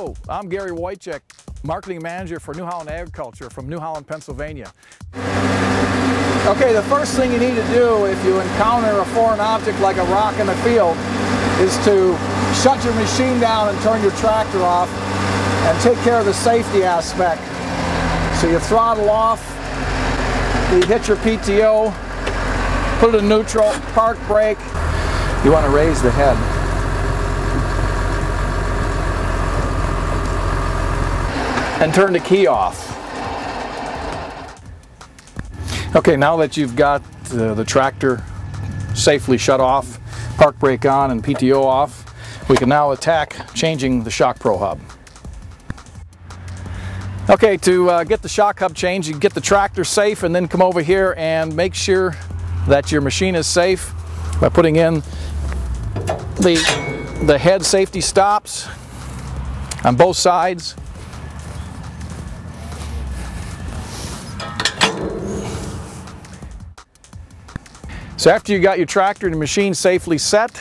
Hello, I'm Gary Wojcik, Marketing Manager for New Holland Agriculture from New Holland, Pennsylvania. Okay, the first thing you need to do if you encounter a foreign object like a rock in the field is to shut your machine down and turn your tractor off and take care of the safety aspect. So you throttle off, you hit your PTO, put it in neutral, park brake. You want to raise the head. And turn the key off. Okay, now that you've got the tractor safely shut off, park brake on and PTO off, we can now attack changing the ShockPRO Hub. Okay, to get the shock hub changed, you get the tractor safe and then come over here and make sure that your machine is safe by putting in the head safety stops on both sides. So after you got your tractor and your machine safely set,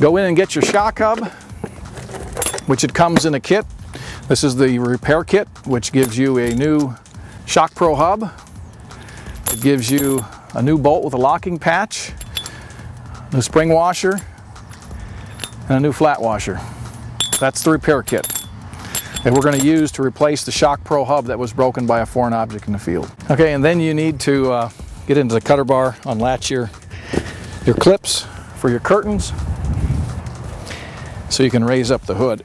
go in and get your shock hub, which it comes in a kit. This is the repair kit, which gives you a new ShockPRO Hub. It gives you a new bolt with a locking patch, a new spring washer, and a new flat washer. That's the repair kit that we're going to use to replace the ShockPRO Hub that was broken by a foreign object in the field. Okay, and then you need to get into the cutter bar, unlatch your clips for your curtains so you can raise up the hood.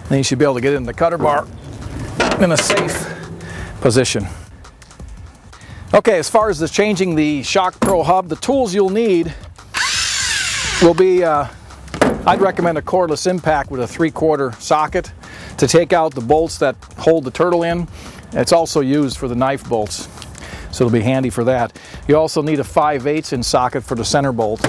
Then you should be able to get into the cutter bar in a safe position. Okay, as far as the changing the ShockPRO Hub, the tools you'll need will be, I'd recommend a cordless impact with a 3/4 socket to take out the bolts that hold the turtle in. It's also used for the knife bolts, so it'll be handy for that. You also need a 5/8" socket for the center bolt.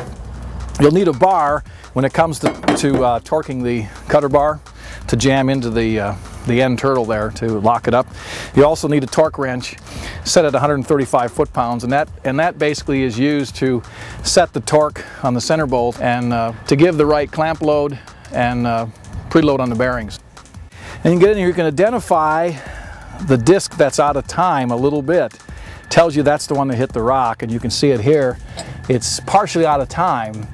You'll need a bar when it comes to torquing the cutter bar to jam into the end turtle there to lock it up. You also need a torque wrench set at 135 foot-pounds, and that basically is used to set the torque on the center bolt and to give the right clamp load and preload on the bearings. And you get in here, you can identify the disc that's out of time a little bit. Tells you that's the one that hit the rock, and you can see it here. It's partially out of time.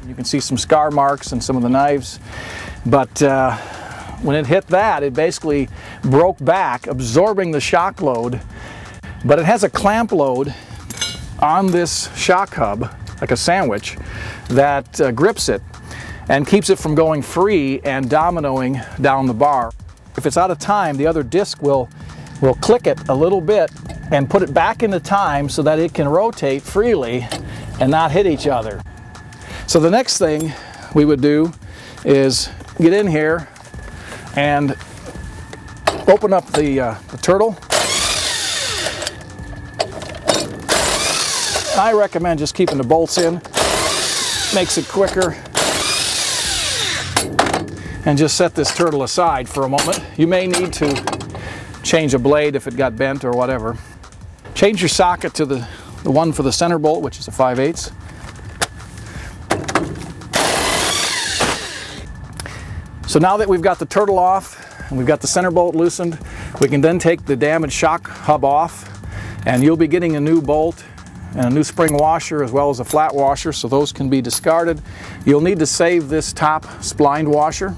You can see some scar marks and some of the knives, but when it hit that, it basically broke back, absorbing the shock load, but it has a clamp load on this shock hub, like a sandwich, that grips it and keeps it from going free and dominoing down the bar. If it's out of time, the other disc will click it a little bit and put it back into time so that it can rotate freely and not hit each other. So the next thing we would do is get in here and open up the turtle. I recommend just keeping the bolts in, makes it quicker. And just set this turtle aside for a moment. You may need to change a blade if it got bent or whatever. Change your socket to the one for the center bolt, which is a 5/8. So now that we've got the turtle off and we've got the center bolt loosened, we can then take the damaged shock hub off, and you'll be getting a new bolt and a new spring washer as well as a flat washer, so those can be discarded. You'll need to save this top spline washer,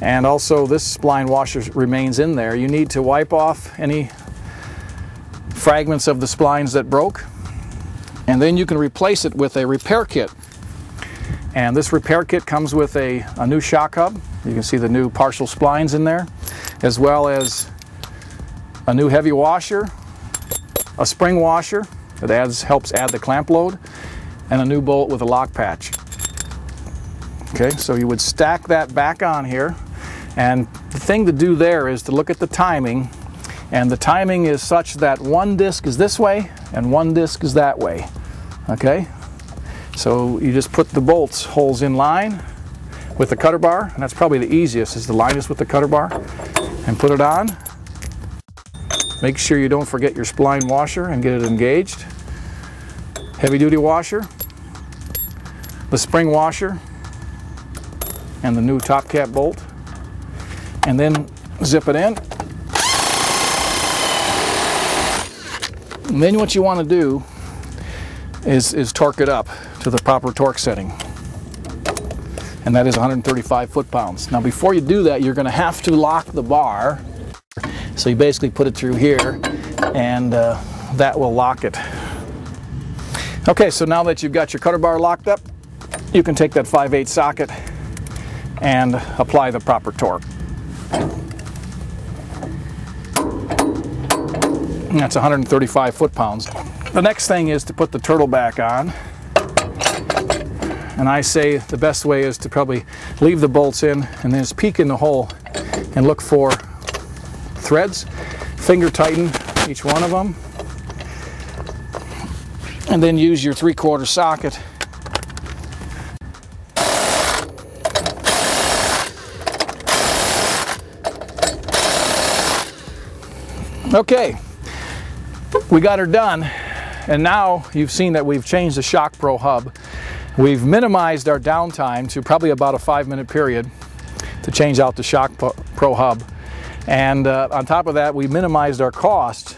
and also this spline washer remains in there. You need to wipe off any fragments of the splines that broke, and then you can replace it with a repair kit. And this repair kit comes with a new shock hub. You can see the new partial splines in there, as well as a new heavy washer, a spring washer that helps add the clamp load, and a new bolt with a lock patch. Okay, so you would stack that back on here, and the thing to do there is to look at the timing, and the timing is such that one disc is this way and one disc is that way. Okay, so you just put the bolts holes in line with the cutter bar, and that's probably the easiest, is to line this with the cutter bar and put it on. Make sure you don't forget your spline washer and get it engaged. Heavy duty washer, the spring washer, and the new top cap bolt, and then zip it in. And then what you want to do is torque it up to the proper torque setting, and that is 135 foot-pounds. Now before you do that, you're going to have to lock the bar. So you basically put it through here, and that will lock it. Okay, so now that you've got your cutter bar locked up, you can take that 5/8 socket and apply the proper torque. And that's 135 foot-pounds. The next thing is to put the turtle back on. And I say the best way is to probably leave the bolts in and then just peek in the hole and look for threads. Finger tighten each one of them. And then use your 3/4 socket . Okay, we got her done, and now you've seen that we've changed the ShockPRO Hub. We've minimized our downtime to probably about a 5-minute period to change out the ShockPRO Hub, and on top of that, we minimized our cost.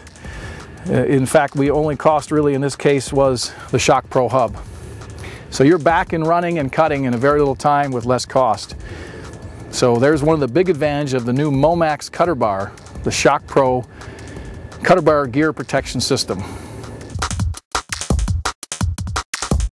In fact, we only cost really in this case was the ShockPRO Hub. So you're back and running and cutting in a very little time with less cost. So there's one of the big advantages of the new Momax cutter bar, the ShockPRO cutter bar gear protection system.